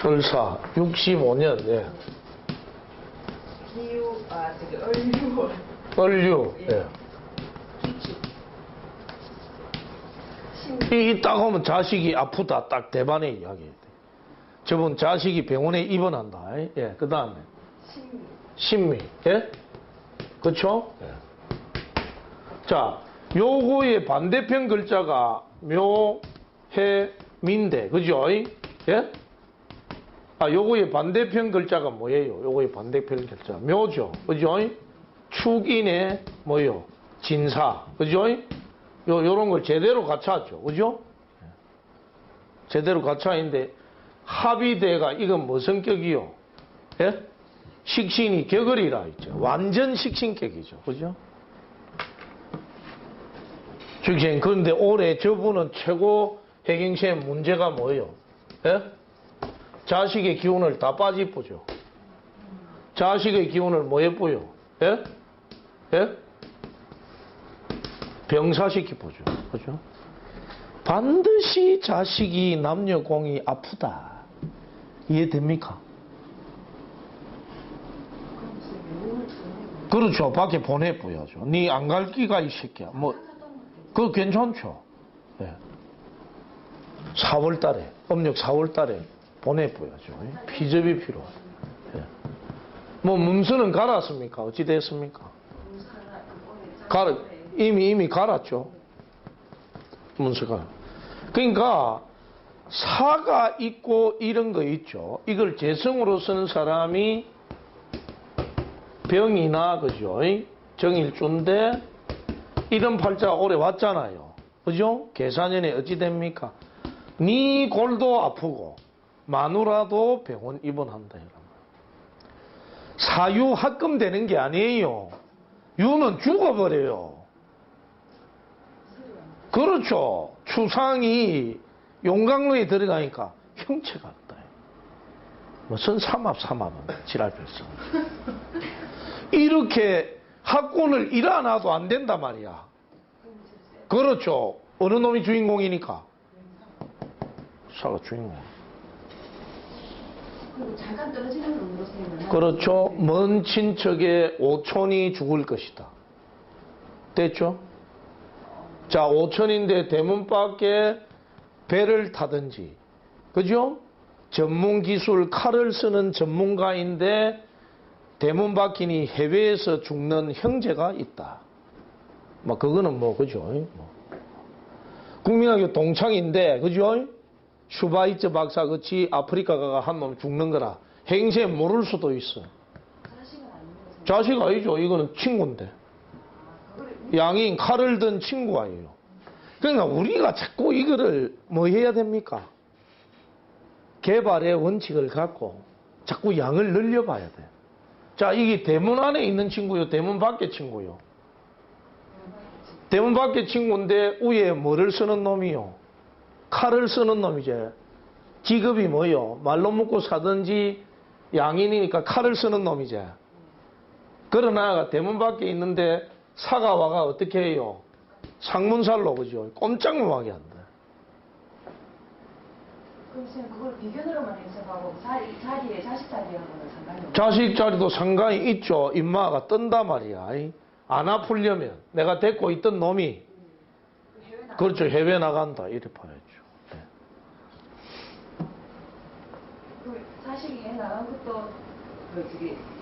을사 65년. 예. 기후, 저기 을류. 예. 이 딱 하면 자식이 아프다 딱 대반의 이야기예요. 저분 자식이 병원에 입원한다. 예. 그 다음에 신미. 예? 그쵸? 예. 자, 요거의 반대편 글자가 묘, 해, 민대. 그죠? 예? 아, 요거의 반대편 글자가 뭐예요? 요거의 반대편 글자. 묘죠. 그죠? 축인의 뭐요? 진사. 그죠? 요런 걸 제대로 갖춰왔죠. 그죠? 제대로 갖춰있는데, 합의대가 이건 뭐 성격이요? 예? 식신이 격을이라 했죠. 완전 식신격이죠. 그죠? 식신. 그런데 올해 저분은 최고 해경시의 문제가 뭐예요? 예? 자식의 기운을 다 빠지쁘죠. 자식의 기운을 뭐에 뿌요? 예? 예? 병사시키보죠. 그죠? 반드시 자식이 남녀공이 아프다. 이해됩니까? 그렇죠. 밖에 보내보야죠. 니 안 갈 끼가 이 새끼야. 뭐, 그거 괜찮죠. 예. 4월 달에, 음력 4월 달에 보내보야죠. 피접이 필요하다. 예. 뭐, 문서는 갈았습니까? 어찌 됐습니까? 이미 갈았죠. 문서가. 그러니까, 사가 있고 이런 거 있죠. 이걸 재성으로 쓰는 사람이 병이나, 그죠? 정일주인데, 이런 팔자가 올해 왔잖아요. 그죠? 계산년에 어찌 됩니까? 니 골도 아프고, 마누라도 병원 입원한다. 사유 합금되는 게 아니에요. 유는 죽어버려요. 그렇죠. 추상이 용광로에 들어가니까 형체가 없다. 무슨 삼합은 지랄별성. 이렇게 학군을 일어나도 안 된단 말이야. 그렇죠. 어느 놈이 주인공이니까. 사가 주인공. 잠깐 떨어지는 놈으로 세우면. 그렇죠. 먼 친척의 오촌이 죽을 것이다. 됐죠? 자, 오촌인데 대문 밖에 배를 타든지, 그죠? 전문 기술 칼을 쓰는 전문가인데 대문 밖이니 해외에서 죽는 형제가 있다. 뭐 그거는 뭐 그죠? 뭐. 국민학교 동창인데 그죠? 슈바이처 박사 같이 아프리카 가가 한 놈 죽는 거라 행세 모를 수도 있어. 자식 아니죠. 이거는 친구인데. 양인 칼을 든 친구 아니에요. 그러니까 우리가 자꾸 이거를 뭐 해야 됩니까? 개발의 원칙을 갖고 자꾸 양을 늘려봐야 돼. 자, 이게 대문 안에 있는 친구요, 대문 밖의 친구요. 대문 밖의 친구인데 위에 뭐를 쓰는 놈이요? 칼을 쓰는 놈이지. 직업이 뭐요? 말로 먹고 사든지 양인이니까 칼을 쓰는 놈이지. 그러나 대문 밖에 있는데 사가 와가 어떻게 해요? 상문살로, 그죠? 꼼짝 못하게 한다. 그럼 선생님 그걸 비견으로만 해석하고 자리에 자식 자리하고는 상관이 없어요? 자식 자리도 상관이 있죠. 인마가 뜬단 말이야. 안 아프려면 내가 데리고 있던 놈이 그렇죠. 해외 나간다. 이렇게 봐야죠. 네. 그 자식이 해 나간 것도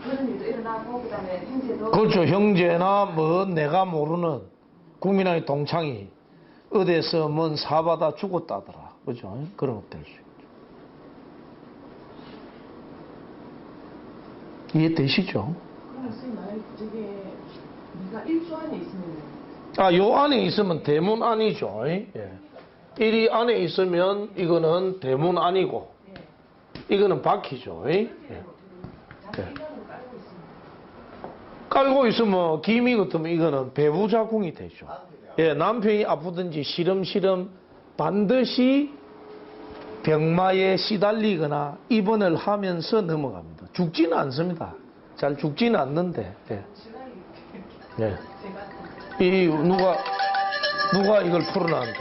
그런 일도 일어나고 그다음에 형제도 그렇죠. 형제나 뭐 내가 모르는 국민의 동창이 어디서 뭔 사바다 죽었다더라. 그죠? 그런 것 될 수 있죠. 이해되시죠? 그러면 선생님 만약에 저게 네가 일조 안에 있으면 아, 요 안에 있으면 대문 안이죠. 예. 일이 안에 있으면 이거는 대문 안이고 이거는 바퀴죠. 예. 예. 깔고 있으면 기미 같으면 이거는 배부작용이 되죠. 예, 남편이 아프든지 시름시름 반드시 병마에 시달리거나 입원을 하면서 넘어갑니다. 죽지는 않습니다. 잘 죽지는 않는데. 예. 예. 이 누가 이걸 풀어놨는데?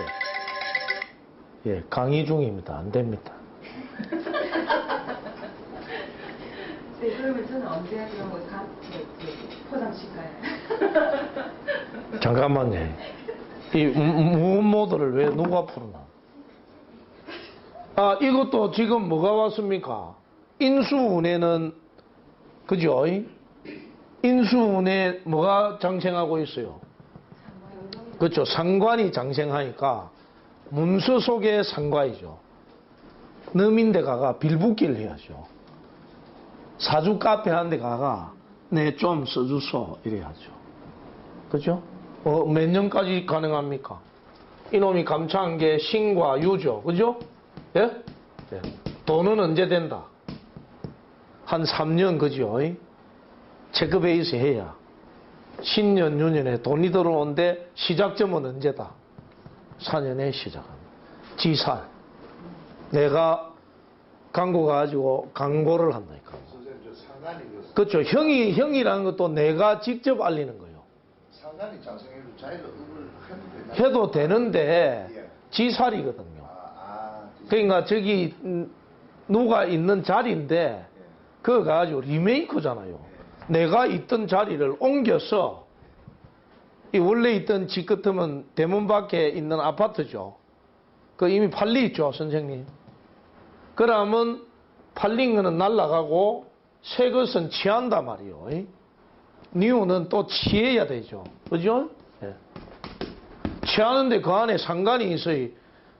예, 강의 중입니다. 안 됩니다. 그러면 저는 언제 그런 거 포장실까요? 잠깐만요. 이 무모들을 왜 누가 풀어놔? 아, 이것도 지금 뭐가 왔습니까? 인수운해는, 그죠? 인수운해 뭐가 장생하고 있어요? 그렇죠. 상관이 장생하니까 문서 속의 상관이죠. 넘인데 가가 빌붙기를 해야죠. 사주 카페 하는데 가가 내 좀 써주소 이래야죠. 그죠? 몇 년까지 가능합니까? 이놈이 감차한 게 신과 유죠. 그죠? 예? 예. 돈은 언제 된다? 한 3년, 그죠? 체크베이스 해야. 신년, 유년에 돈이 들어오는데 시작점은 언제다? 4년에 시작합니다. 지살. 내가 광고 가지고 광고를 한다니까. 그렇죠. 형이라는 것도 내가 직접 알리는 거예요. 상관이 장생해도 자기가 의을 해도 되는데 지살이거든요. 그러니까 저기 누가 있는 자리인데 그거 가지고 리메이크잖아요. 내가 있던 자리를 옮겨서 이 원래 있던 집 같으면 대문 밖에 있는 아파트죠. 그 이미 팔리 있죠, 선생님. 그러면 팔린 거는 날라가고 새 것은 취한단 말이에요. 뉴는 또 취해야 되죠. 그죠? 예. 취하는데 그 안에 상관이 있어요.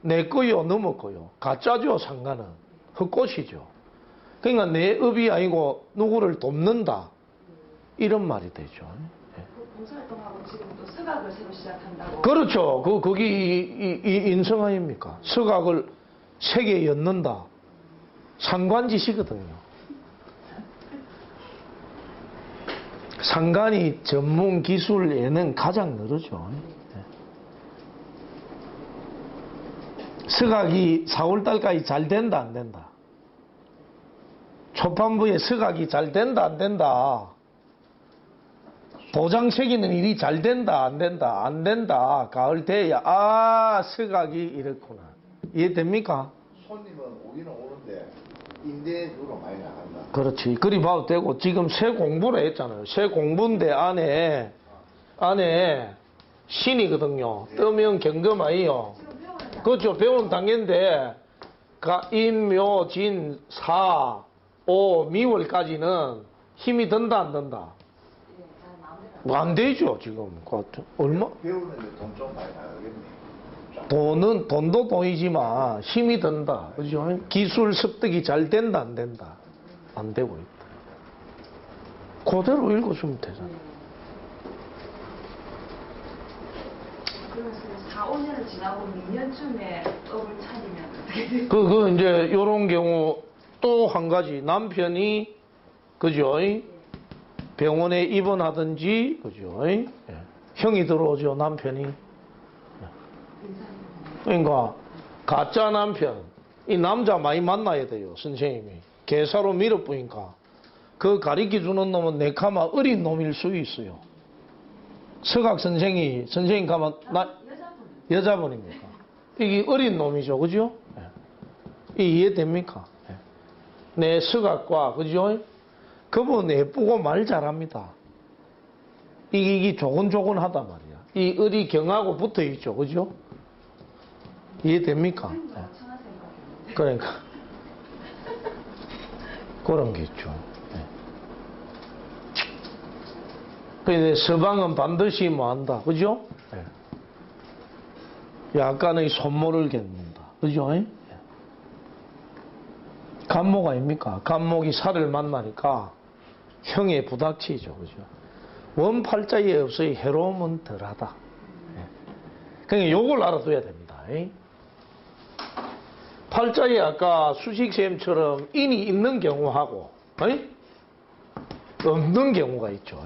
내 거요, 너무 거요. 가짜죠, 상관은. 헛것이죠. 그러니까 내 업이 아니고 누구를 돕는다. 이런 말이 되죠. 예. 봉사활동하고 지금 또 서각을 새로 시작한다고. 그렇죠. 그게 인성 아닙니까? 서각을 세계에 엮는다. 상관짓이거든요. 상관이 전문 기술에는 가장 늘어죠. 서각이 4월달까지 잘 된다, 안 된다? 초반부에 서각이 잘 된다, 안 된다? 도장 새기는 일이 잘 된다, 안 된다? 안 된다. 가을 돼야, 서각이 이렇구나. 이해됩니까? 손님은 오기는 오는데 임대료로 많이 나간다. 그렇지. 그리 봐도 되고, 지금 새 공부를 했잖아요. 새 공부인데 안에 신이거든요. 뜨면 경금아이요. 그렇죠. 배운 단계인데, 임, 진, 사, 오, 미월까지는 힘이 든다, 안 든다? 뭐 안 되죠, 지금. 얼마? 배우는데 돈 좀 많이 나가겠네. 돈도 돈이지만 힘이 든다. 그죠? 기술 습득이 잘 된다, 안 된다? 안 되고 있다. 그대로 읽어주면 되잖아. 그러면서 4, 5년을 지나고 2년쯤에 업을 차리면 어떻게 돼요? 그 이제 요런 경우 또 한 가지 남편이 그죠? 병원에 입원하든지 그죠? 예. 형이 들어오죠, 남편이. 그러니까 가짜 남편 이 남자 많이 만나야 돼요, 선생님이. 개사로 밀어보니까 그 가리켜주는 놈은 내카마 어린 놈일 수 있어요. 서각 선생님 가면 여자분입니까? 이게 어린 놈이죠, 그죠? 예. 이해됩니까? 예. 내 서각과 그죠? 그분 예쁘고 말 잘합니다. 이게 조곤조곤하단 말이야. 이 을이 경하고 붙어 있죠, 그죠? 이해됩니까? 예. 그러니까 그런 게 있죠. 그런데 서방은 반드시 뭐 한다, 그죠? 약간의 손모를 겪는다, 그죠? 간목 아닙니까? 간목이 살을 만나니까 형에 부닥치죠, 그죠? 원팔자에 없어야 해로움은 덜하다. 그러니까 요걸 알아둬야 됩니다. 팔자에 아까 수식쌤처럼 인이 있는 경우하고 없는 경우가 있죠.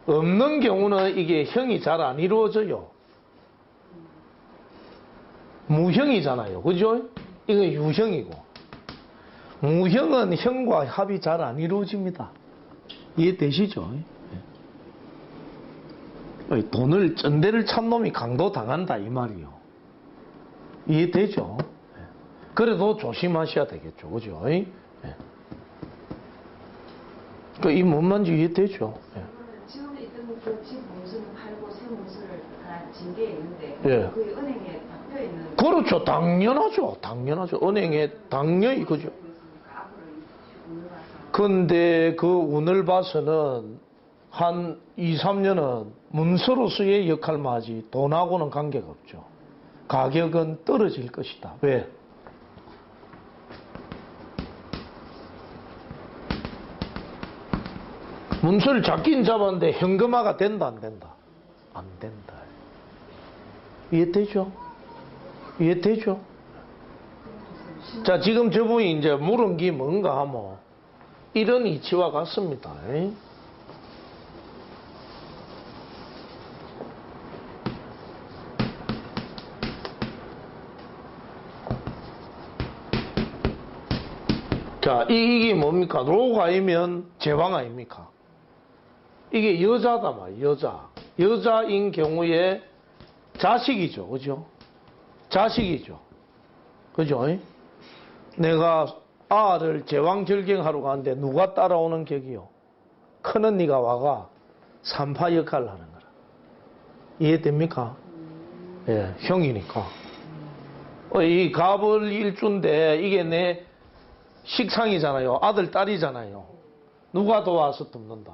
없는 경우는 이게 형이 잘 안 이루어져요. 무형이잖아요, 그죠? 이건 유형이고 무형은 형과 합이 잘 안 이루어집니다. 이해되시죠? 돈을 쩐대를 찬 놈이 강도 당한다 이 말이요. 이해되죠? 그래도 조심하셔야 되겠죠, 그죠? 이 뭔 말인지 이해되죠? 예. 지금에 있던 그집 문서를 팔고 새 문서를 하나 진게 있는데 예. 그 은행에 담겨 있는 그렇죠. 당연하죠. 당연하죠. 은행에 당연히 그죠. 앞으로 운을 봐서 근데 그 운을 봐서는 한 2, 3년은 문서로서의 역할만 하지 돈하고는 관계가 없죠. 가격은 떨어질 것이다. 왜? 문서를 잡긴 잡았는데 현금화가 된다 안 된다? 안 된다. 이해되죠? 이해되죠? 자, 지금 저분이 이제 물은 게 뭔가 하면 이런 이치와 같습니다. 자, 이게 뭡니까? 로가이면 제왕 아닙니까? 이게 여자다 말이야, 여자. 여자인 경우에 자식이죠, 그죠? 자식이죠. 그죠? 내가 아를 제왕절경하러 가는데 누가 따라오는 격이요? 큰언니가 와가 산파 역할을 하는 거라. 이해됩니까? 예, 형이니까. 이 갑을 일주인데 이게 내 식상이잖아요. 아들, 딸이잖아요. 누가 도와서 돕는다?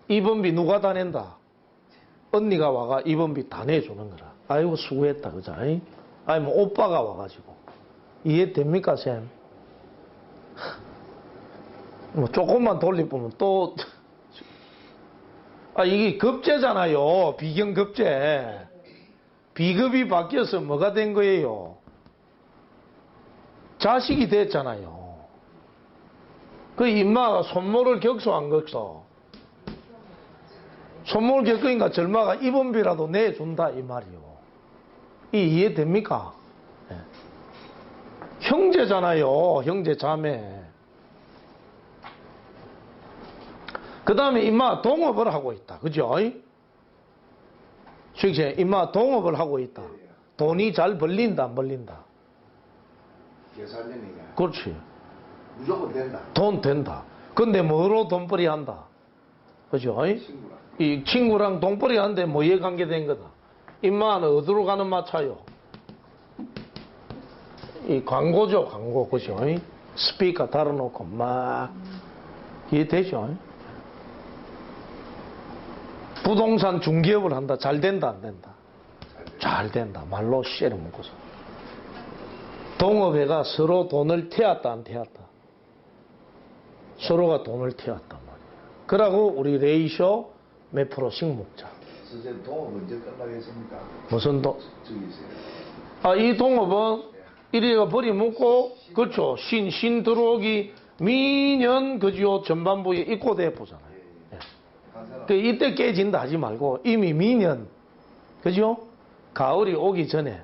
입원비 누가 다 낸다? 언니가 와가 입원비 다 내주는 거라. 아이고, 수고했다, 그자? 아니, 뭐, 오빠가 와가지고. 이해됩니까, 쌤? 뭐, 조금만 돌려보면 또, 이게 급제잖아요. 비경급제. 비급이 바뀌어서 뭐가 된 거예요? 자식이 됐잖아요. 그 임마가 손모를 격소 안 격소? 손모를 겪으니까 절마가 입원비라도 내준다 이 말이요. 이해됩니까? 네. 형제잖아요. 형제 자매. 그 다음에 임마 동업을 하고 있다. 그죠? 수익씨, 임마 동업을 하고 있다. 돈이 잘 벌린다 안 벌린다? 계산되니까 그렇지. 무조건 된다. 돈 된다. 근데 뭐로 돈벌이 한다? 그죠? 친구랑. 이 친구랑 돈벌이 하는데 뭐에 관계된 거다? 임마는 어디로 가는 마차요? 이 광고죠, 광고. 그죠? 스피커 달아놓고 막 이해되죠? 부동산 중개업을 한다. 잘 된다, 안 된다? 잘 된다. 말로 씨를 먹고서. 동업회가 서로 돈을 태웠다, 안 태웠다? 서로가 돈을 태웠단 말이야. 그러고 우리 레이쇼 몇 프로씩 먹자. 선생님 동업 언제 끝나겠습니까? 무슨 돈? 저기 있어요. 이 동업은 이리가 버리 먹고, 그렇죠. 신 들어오기 미년, 그죠. 전반부에 입고돼 보잖아요. 그 이때 깨진다 하지 말고 이미 미년, 그죠? 가을이 오기 전에,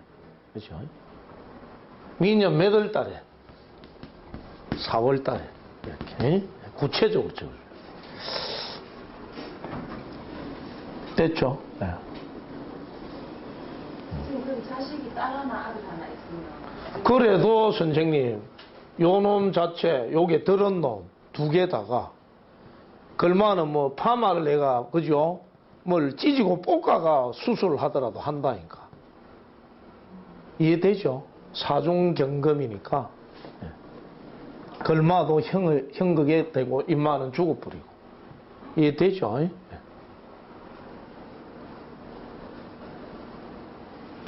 그죠? 미년 몇 월 달에? 4월 달에. 이렇게. 구체적으로 적어줘요. 됐죠? 네. 지금 그럼 자식이 딸 하나 아들 하나 있으면 그래도 선생님, 요 놈 자체, 요게 들은 놈, 두 개다가, 걸마는 뭐, 파마를 내가, 그죠? 뭘 찢고 볶아가 수술을 하더라도 한다니까. 이해되죠? 사중경금이니까. 예. 걸마도 형극에 되고, 임마는 죽어버리고. 이해되죠? 예.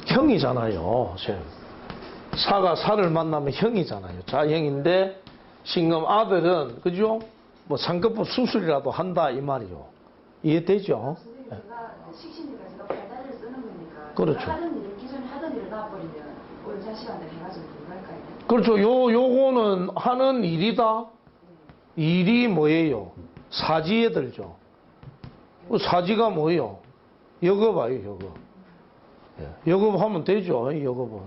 형이잖아요, 쌤. 사가 사를 만나면 형이잖아요. 자형인데, 신금 아들은, 그죠? 뭐 상급부 수술이라도 한다 이 말이요. 이해되죠? 선생님 제가 식신이니까 제가 발달을 쓰는 거니까 그렇죠. 제가 하던 일을 기존에 하던 일을 놔버리면 오늘 자식한테 해가지고 불갈까요? 그렇죠. 요거는 하는 일이다. 일이 뭐예요? 사지에 들죠. 그 사지가 뭐예요? 여급아요, 여급. 예. 여급하면 되죠, 여급은.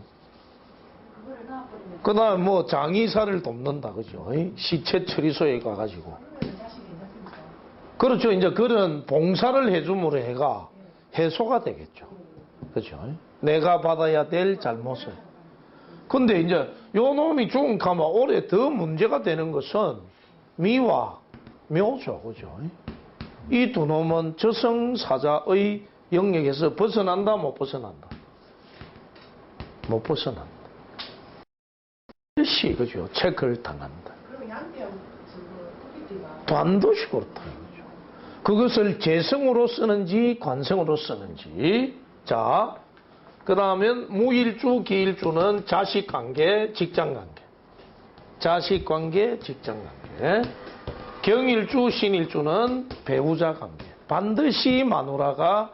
그거를 놔버리면 그 다음에 뭐 장의사를 돕는다, 그죠? 시체 처리소에 가가지고. 그러면 자식이 괜찮습니까? 그렇죠. 이제 그런 봉사를 해줌으로 해가 해소가 되겠죠. 그죠? 내가 받아야 될 잘못을. 근데 이제 요 놈이 죽은 가마 올해 더 문제가 되는 것은 미와 묘죠. 그죠? 이 두 놈은 저승사자의 영역에서 벗어난다, 못 벗어난다? 못 벗어난다. 반드시, 그죠? 체크를 당한다. 그러면 양떼 토끼띠가 반드시 그렇다는 거죠. 그것을 재성으로 쓰는지, 관성으로 쓰는지. 자, 그 다음엔 무일주, 기일주는 자식관계, 직장관계. 자식관계, 직장관계. 경일주, 신일주는 배우자관계. 반드시 마누라가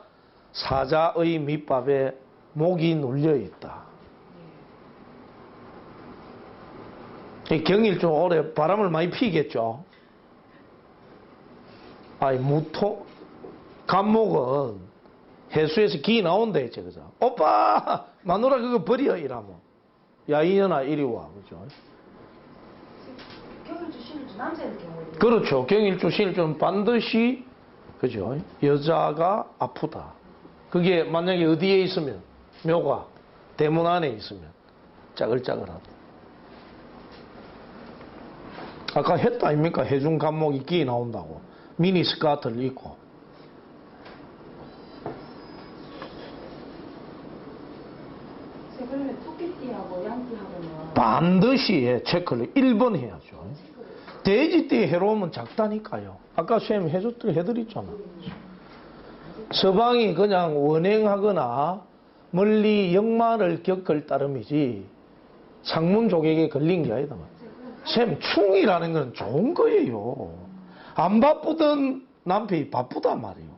사자의 밑밥에 목이 눌려있다. 이 경일주 올해 바람을 많이 피겠죠. 아이, 간목은 해수에서 기 나온다 했지, 그죠? 오빠! 마누라 그거 버려! 이라면. 야, 이년아, 이리 와. 그죠? 경일주, 신일주 남자의 경우에 그렇죠. 경일주, 신일주는 반드시, 그죠? 여자가 아프다. 그게 만약에 어디에 있으면, 묘가, 대문 안에 있으면, 짜글짜글하다. 아까 했다 아닙니까? 해중 간목이 기 나온다고. 미니 스커트를 입고. 그러면 토끼띠하고 양띠하고는 반드시 체크를 1번 해야죠. 돼지띠 해로움은 작다니까요. 아까 선생님 해드렸잖아. 서방이 그냥 원행하거나 멀리 역마를 겪을 따름이지 창문 조객에 걸린 게 아니다. 쌤, 충이라는 건 좋은 거예요. 안 바쁘던 남편이 바쁘단 말이에요.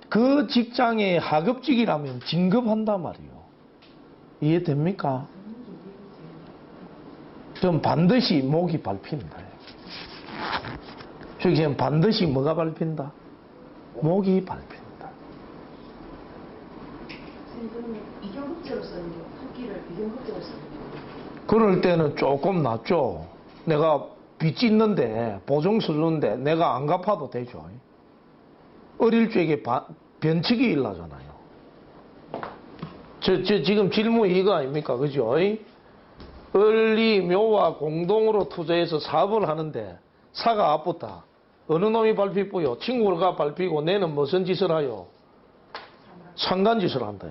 그 직장에 하급직이라면 진급한단 말이에요. 이해됩니까? 좀 반드시 목이 밟힌다. 저기 반드시 뭐가 밟힌다? 목이 밟힌다. 그러면 이경급제로 쓰는 게 토끼를 이경급제로 쓰는 게 그럴 때는 조금 낫죠. 내가 빚 있는데 보증 서는데 내가 안 갚아도 되죠. 어릴 적에 변칙이 일나잖아요. 지금 질문 이거 아닙니까? 그죠? 을리 묘와 공동으로 투자해서 사업을 하는데 사가 아프다. 어느 놈이 밟히고요? 친구가 밟히고 내는 무슨 짓을 하요? 상간짓을 한다.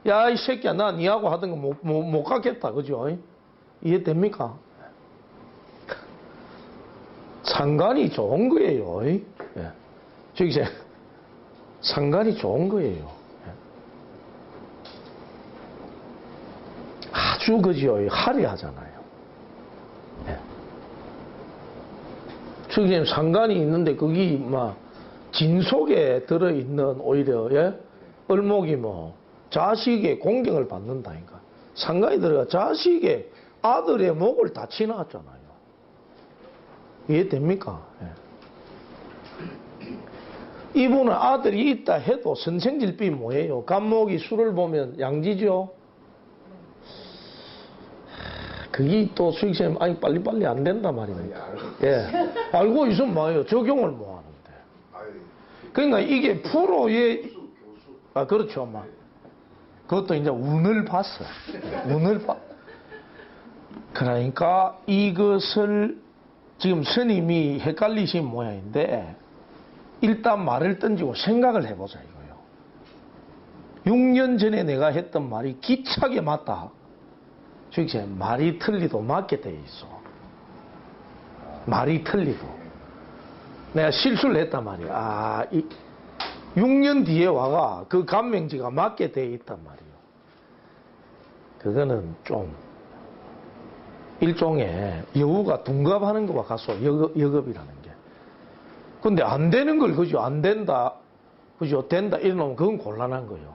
야, 이 새끼야, 나 니하고 하던 거 못 갖겠다. 그죠? 이해됩니까? 상간이 좋은 거예요. 예. 저기 상간이 좋은 거예요. 예. 아주 그죠? 화려하잖아요. 예. 저기 상간이 있는데 거기 막 진속에 들어있는 오히려 예? 을목이 뭐 자식의 공경을 받는다니까. 상간이 들어가 자식의 아들의 목을 다 치놨잖아요. 이해됩니까? 예. 이분은 아들이 있다 해도 선생질비 뭐예요? 간목이 술을 보면 양지죠? 그게 또 수익쌤, 아니, 빨리빨리 안 된단 말입니다. 예. 알고 있으면 뭐예요? 적용을 뭐 하는데. 그러니까 이게 프로의, 아, 그렇죠, 막. 그것도 이제 운을 봤어. 운을 봐. 그러니까 이것을 지금 스님이 헷갈리신 모양인데, 일단 말을 던지고 생각을 해보자 이거요. 6년 전에 내가 했던 말이 기차게 맞다. 저기 말이 틀리도 맞게 돼 있어. 말이 틀리도. 내가 실수를 했단 말이야. 아, 6년 뒤에 와가 그 간명지가 맞게 돼 있단 말이에요. 그거는 좀 일종의 여우가 둔갑하는 것과 같소. 여급이라는 게. 근데 안 되는 걸, 그죠? 안 된다, 그죠? 된다, 이러면 그건 곤란한 거예요.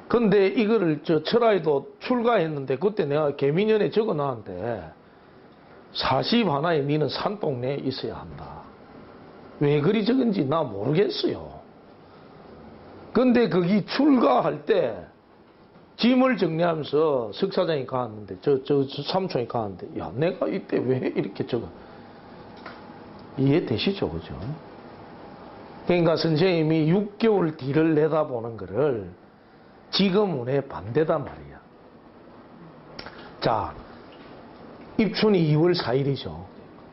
근데 이거를 철화에도 출가했는데 그때 내가 개민연에 적어 놨는데 40 하나에 니는 산동네에 있어야 한다. 왜 그리 적은지 나 모르겠어요. 근데 거기 출가할 때 짐을 정리하면서 석사장이 가는데 저 삼촌이 가는데 야, 내가 이때 왜 이렇게 적어? 이해되시죠? 그죠? 그러니까 선생님이 6개월 뒤를 내다보는 거를 지금 운에 반대단 말이야. 자, 입춘이 2월 4일이죠.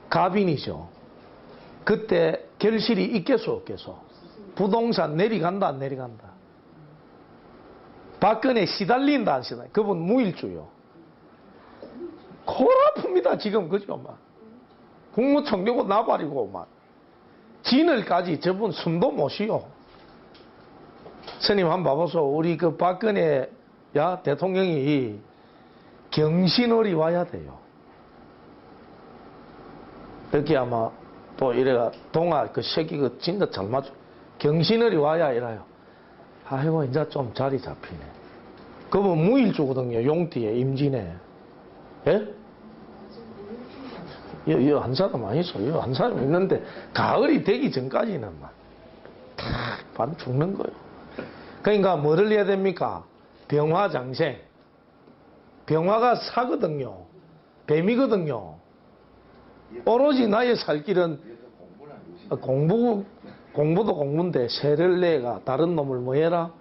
갑인이죠. 그때 결실이 있겠소 없겠소? 부동산 내려간다 안 내려간다? 박근혜 시달린다 안 시달린다? 그분 무일주요. 골 아픕니다 지금 그죠? 막 국무총리고 나발이고 막 진을까지 저분 숨도 못 쉬어. 스님 한번 봐보소. 우리 그 박근혜 대통령이 경신월이 와야 돼요. 여기 아마 또 이래가 동아 그 새끼 그 진짜 잘 맞죠. 경신월이 와야 이래요. 아이고 이제 좀 자리 잡히네. 그분 무일주거든요. 용띠에 임진에. 예? 한 사람 많이 있어요. 한 사람 있는데 가을이 되기 전까지는 반 죽는 거예요. 그러니까 뭐를 해야 됩니까? 병화장생. 병화가 사거든요. 뱀이거든요. 오로지 나의 살 길은 공부도 공부인데 세를 내가 다른 놈을 뭐 해라?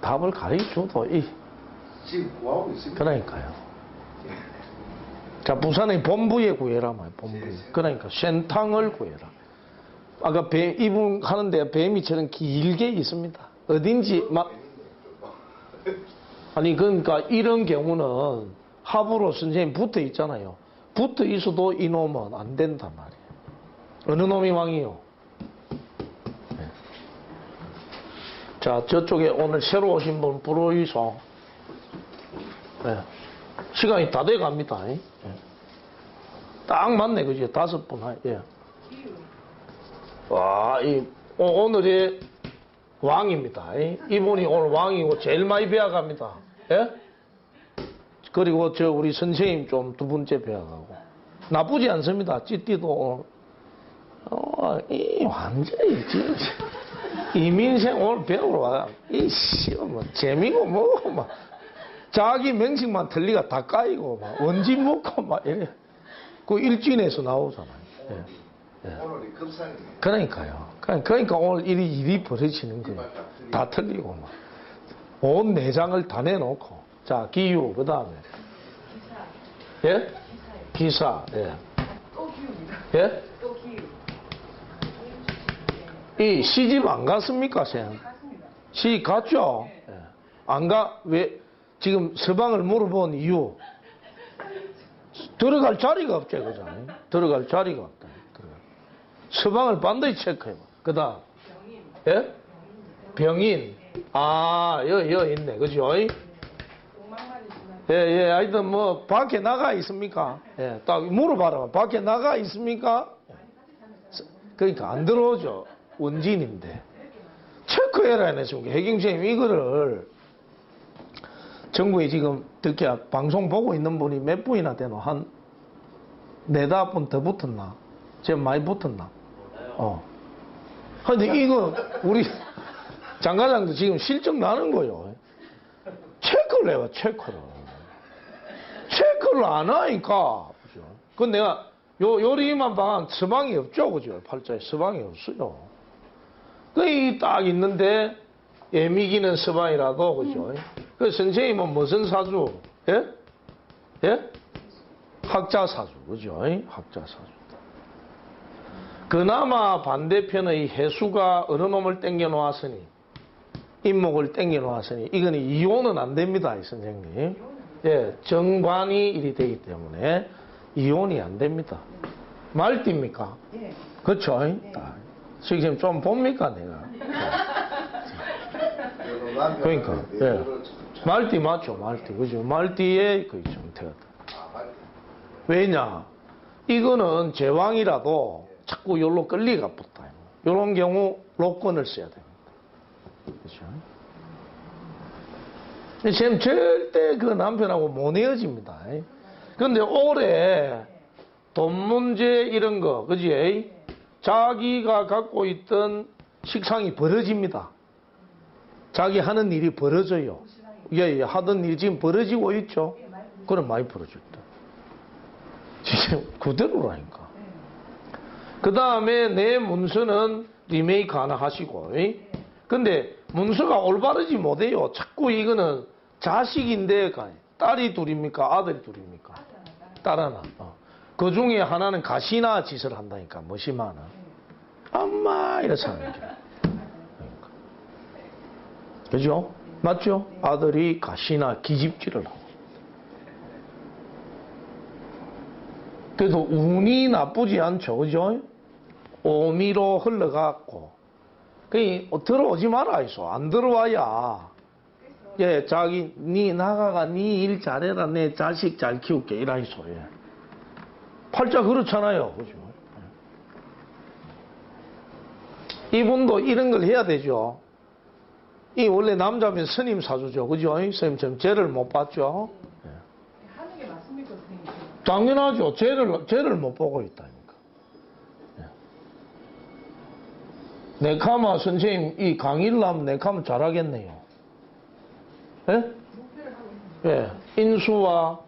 답을 가르쳐줘도 지금 구하고 있습니다. 그러니까요. 자, 부산의 본부에 구해라 말 본부. 그러니까 센탕을 구해라. 아까 이분 하는데 뱀이처럼 길게 있습니다. 어딘지 막 아니 그러니까 이런 경우는 합으로 선생님 붙어 있잖아요. 붙어 있어도 이놈은 안 된단 말이에요. 어느 놈이 왕이요? 네. 자, 저쪽에 오늘 새로 오신 분 불어이소. 네. 시간이 다 돼 갑니다. 예. 딱 맞네, 그죠? 5분, 예. 와, 오늘의 왕입니다. 이분이 오늘 왕이고 제일 많이 배워갑니다. 예? 그리고 우리 선생님 좀 2번째 배워가고. 나쁘지 않습니다. 찌띠도 완전히, 진짜. 이민생 오늘 배우러 와. 재미고 뭐고, 막. 자기 명칭만 틀리가 다 까이고, 막. 원지 먹고, 막, 이래. 그 일진에서 나오잖아요. 예. 예. 오늘이 급상이네. 그러니까요. 그러니까 오늘 일이 벌어지는 거예요. 다 틀리고, 막. 온 내장을 다 내놓고. 자, 기유, 그 다음에. 예? 기사, 예. 또 기우입니다. 예? 또 기우. 이 시집 안 갔습니까, 쌤? 맞습니다. 시집 갔죠? 예. 안 가, 왜? 지금 서방을 물어본 이유. 들어갈 자리가 없죠, 그잖아요. 들어갈 자리가 없다. 서방을 반드시 체크해봐. 그 다음. 예? 병인. 아, 여기 있네. 그죠? 예, 하여튼 뭐, 밖에 나가 있습니까? 예, 딱 물어봐라. 밖에 나가 있습니까? 그러니까 안 들어오죠. 원진인데. 체크해라 했습니까? 해경생님 이거를 정부에 지금 듣기 방송 보고 있는 분이 몇 분이나 되노? 한 4-5분 더 붙었나? 지금 많이 붙었나? 근데 이거 우리 장과장도 지금 실적 나는 거요. 체크를 해봐, 체크를. 체크를 안 하니까. 그죠? 그 내가 요리만 방한 서방이 없죠, 그죠? 팔자에 서방이 없어요. 그 딱 있는데 예미기는 서방이라도, 그죠? 그 선생님은 무슨 사주? 예? 예? 학자 사주, 그죠? 학자 사주. 그나마 반대편의 해수가 어느 놈을 땡겨 놓았으니, 인목을 땡겨 놓았으니, 이거는 이혼은 안 됩니다, 이 선생님. 예, 정관이 일이 되기 때문에 이혼이 안 됩니다. 말띠입니까? 예. 그렇죠? 지금 좀 봅니까, 내가? 그러니까, 예. 말띠 맞죠, 말띠. 그죠? 말띠에 그 정태가. 왜냐? 이거는 제왕이라도 자꾸 요로 끌리가 붙어요. 요런 경우 로건을 써야 됩니다. 그죠? 지금 절대 그 남편하고 못 헤어집니다. 그런데 올해 돈 문제 이런 거, 그지? 자기가 갖고 있던 식상이 벌어집니다. 자기 하는 일이 벌어져요. 예, 하던 일이 지금 벌어지고 있죠. 그럼 많이 벌어졌다. 지금 그대로라니까. 그 다음에 내 문서는 리메이크 하나 하시고. 근데 문서가 올바르지 못해요. 자꾸 이거는 자식인데 딸이 둘입니까? 아들이 둘입니까? 딸 하나. 그 중에 하나는 가시나 짓을 한다니까, 뭐시마는. 엄마, 이래서 하는 거죠. 그러니까. 그죠? 맞죠? 아들이 가시나 기집질을 하고. 그래도 운이 나쁘지 않죠, 그죠? 오미로 흘러갔고. 들어오지 마라, 이소. 안 들어와야. 예, 니 나가가 니 일 잘해라, 내 자식 잘 키울게, 이라 이소. 예. 팔자 그렇잖아요, 그죠? 이분도 이런 걸 해야 되죠. 이 원래 남자면 스님 사주죠, 그죠? 스님처럼 죄를 못 받죠. 예. 하는 게 맞습니까, 선생님? 당연하죠. 죄를 못 보고 있다니까. 예. 네카마 선생님, 이 강의를 하면 네카마 잘하겠네요. 예? 목표를 하고 있는 예. 인수와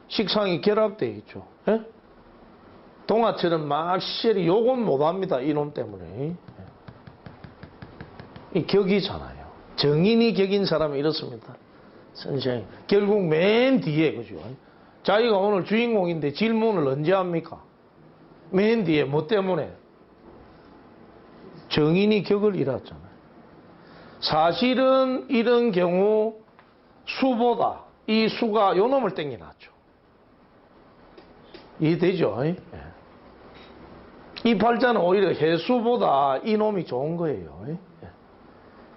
식상이 결합되어 있죠. 예? 동화처럼 막 시절이 욕은 못합니다. 이놈 때문에. 예. 이 격이잖아요. 정인이 격인 사람이 이렇습니다. 선생님. 결국 맨 뒤에, 그죠? 자기가 오늘 주인공인데 질문을 언제 합니까? 맨 뒤에, 뭐 때문에? 정인이 격을 잃었잖아요. 사실은 이런 경우 수보다 이 수가 요 놈을 땡겨놨죠. 이해되죠? 예. 이 팔자는 오히려 해수보다 이 놈이 좋은 거예요. 예.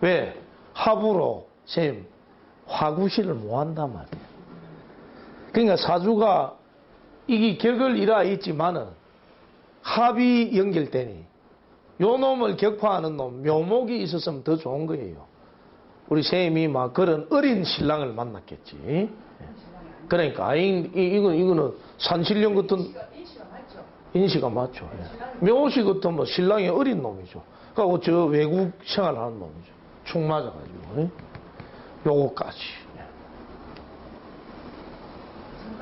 왜? 합으로 쌤 화구실을 못 한단 말이에요. 그러니까 사주가 이게 격을 잃어 있지만은 합이 연결되니 요 놈을 격파하는 놈 묘목이 있었으면 더 좋은 거예요. 우리 쌤이 막 그런 어린 신랑을 만났겠지. 예. 그러니까 이거는 산신령 같은 인시가 맞죠? 인시가 맞죠. 예. 묘시 같은 뭐 신랑이 어린 놈이죠. 그리고 저 외국 생활하는 놈이죠. 축 맞아가지고. 예. 요거까지. 예.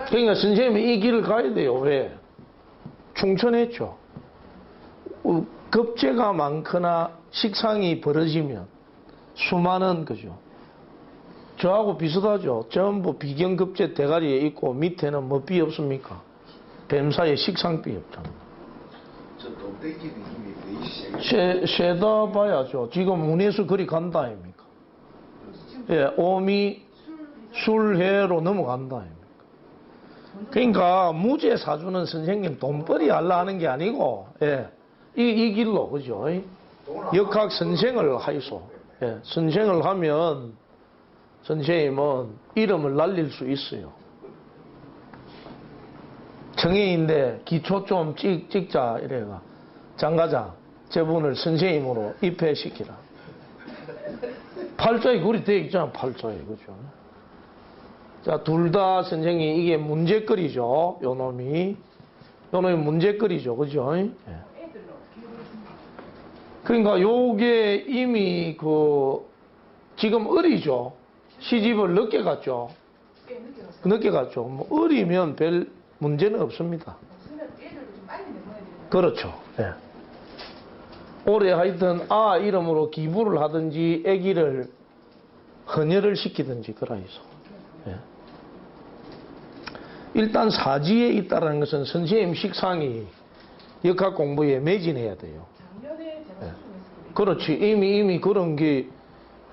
그러니까 선생님이 이 길을 가야 돼요. 왜? 충천했죠. 급제가 많거나 식상이 벌어지면 수많은 거죠. 저하고 비슷하죠. 전부 비경급제 대가리에 있고 밑에는 뭐 비 없습니까? 뱀사에 식상비 없잖아요. 저 돈떼기도 힘이 되게 세다 봐야죠. 지금 운에서 그리 간다 아닙니까? 예, 오미 술해로 넘어간다 아닙니까? 그러니까 무죄 사주는 선생님 돈벌이 하려 하는 게 아니고, 예, 이 길로, 그죠? 역학 선생을 하이소. 예, 선생을 하면 선생님은 이름을 날릴 수 있어요. 청해인데 기초 좀 찍자 이래가 장가자 저분을 선생님으로 입회시키라. 팔자에 그리 돼 있잖아. 팔자에. 그죠? 자, 둘 다 선생님이 이게 문제거리죠. 요 놈이 문제거리죠. 그죠? 예. 그러니까 요게 이미 지금 어리죠. 시집을 늦게 갔죠. 늦게 갔죠. 뭐 어리면 별 문제는 없습니다. 그렇죠. 예. 올해 하여튼 이름으로 기부를 하든지 아기를 헌혈을 시키든지 그라이소. 예. 일단 사지에 있다는 것은 선생님 식상이 역학 공부에 매진해야 돼요. 작년에 제가 예. 수술했습니다. 그렇지. 이미 그런 게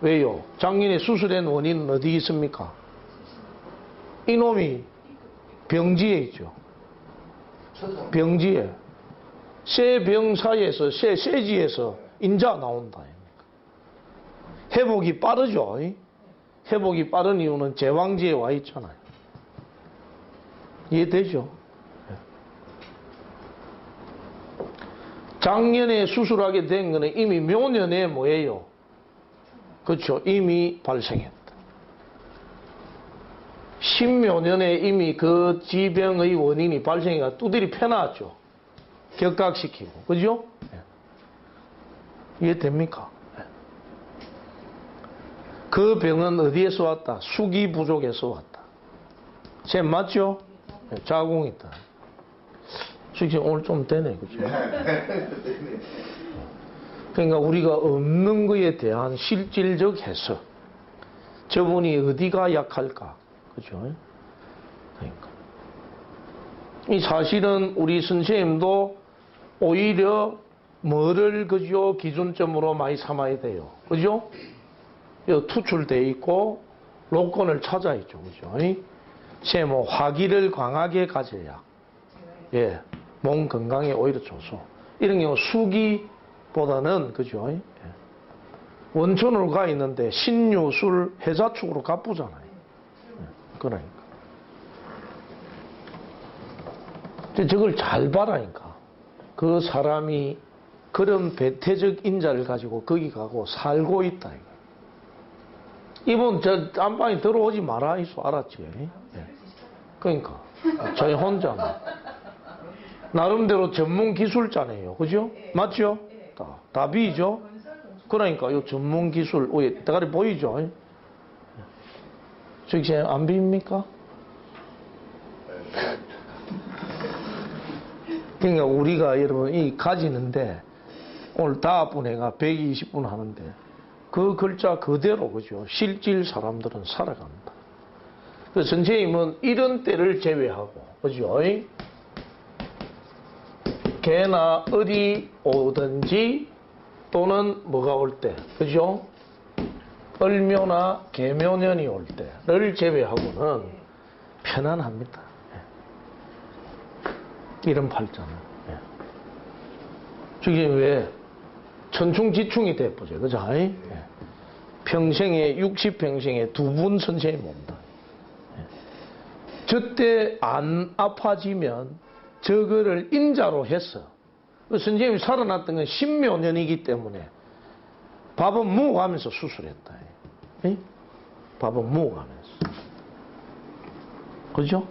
왜요? 작년에 수술한 원인은 어디 있습니까? 이놈이 병지에 있죠. 병지에. 쇠병사에서, 쇠지에서 인자 나온다. 회복이 빠르죠. 회복이 빠른 이유는 제왕지에 와 있잖아요. 이해되죠? 작년에 수술하게 된 거는 이미 묘년에 뭐예요? 그렇죠. 이미 발생했다. 십묘년에 이미 그 지병의 원인이 발생해가 두드리 펴놨죠. 격각시키고. 그죠? 이해됩니까? 그 병은 어디에서 왔다? 수기 부족에서 왔다. 쌤 맞죠? 자궁이다. 수기 오늘 좀 되네. 그죠? 그러니까 우리가 없는 것에 대한 실질적 해석. 저분이 어디가 약할까? 그죠? 그러니까. 이 사실은 우리 선생님도 오히려 뭐를 그죠 기준점으로 많이 삼아야 돼요. 그죠? 여기 투출돼 있고 로건을 찾아 있죠. 그죠? 뭐 화기를 강하게 가져야 예, 몸 건강에 오히려 좋소. 이런 경우 수기보다는 그죠? 예. 원천으로 가 있는데 신유술 해자축으로 가쁘잖아요. 예, 그러니까. 저걸 잘 봐라니까. 그 사람이 그런 배태적 인자를 가지고 거기 가고 살고 있다. 이분 저 안방에 들어오지 마라 이소 알았지? 예. 그러니까 저희 혼자만 나름대로 전문 기술자네요. 그죠? 맞죠? 답이죠? 그러니까 이 전문 기술 대가리 보이죠? 저기 안 비입니까? 그러니까 우리가 여러분 이 가지는데 오늘 다분 해가 120분 하는데 그 글자 그대로 그죠? 실질 사람들은 살아간다. 그래서 선생님은 이런 때를 제외하고 그죠? 개나 어디 오든지 또는 뭐가 올 때 그죠? 을묘나 개묘년이 올 때를 제외하고는 편안합니다. 이런 팔자는. 저게 왜 천충지충이 돼보죠. 그죠? 평생에 60평생에 두 분 선생님 온다. 저때 안 아파지면 저거를 인자로 했어. 선생님이 살아났던 건 10몇 년이기 때문에 밥은 먹어가면서 수술했다. 밥은 먹어가면서. 그죠?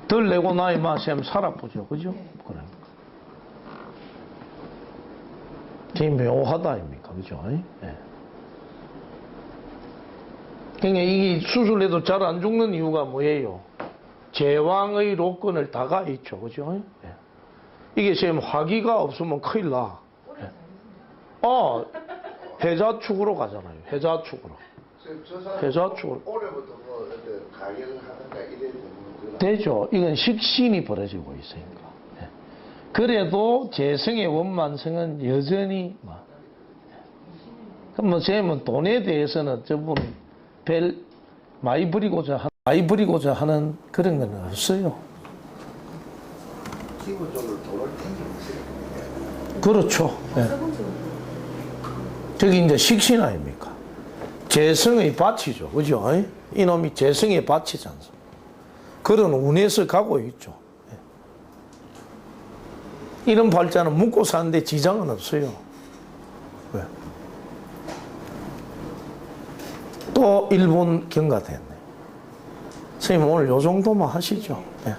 덜 내고 나이 마시면 살아보죠. 그죠? 그러니까. 되게 묘하다, 아닙니까? 그죠? 예. 그러니까 이게 수술해도 잘 안 죽는 이유가 뭐예요? 제왕의 로건을 다가 있죠. 그죠? 예. 이게 지금 화기가 없으면 큰일 나. 예. 해자축으로 가잖아요. 해자축으로. 해자축으로. 올해부터 뭐 가격을 하는가 이래 되는 되죠. 이건 식신이 벌어지고 있으니까. 예. 그래도 재성의 원만성은 여전히 그럼 뭐 쟤는 돈에 대해서는 저분 별 많이 부리고자 하는 그런 건 없어요. 기본적으로 돈을 땡기고 있어요. 그렇죠. 예. 저기 이제 식신 아닙니까? 재성의 밭이죠. 그죠? 이놈이 재성의 밭이지 않습니까? 그런 운에서 가고 있죠. 이런 발자는 묵고 사는데 지장은 없어요. 왜? 또 1분 경과됐네. 선생님 오늘 요 정도만 하시죠. 네.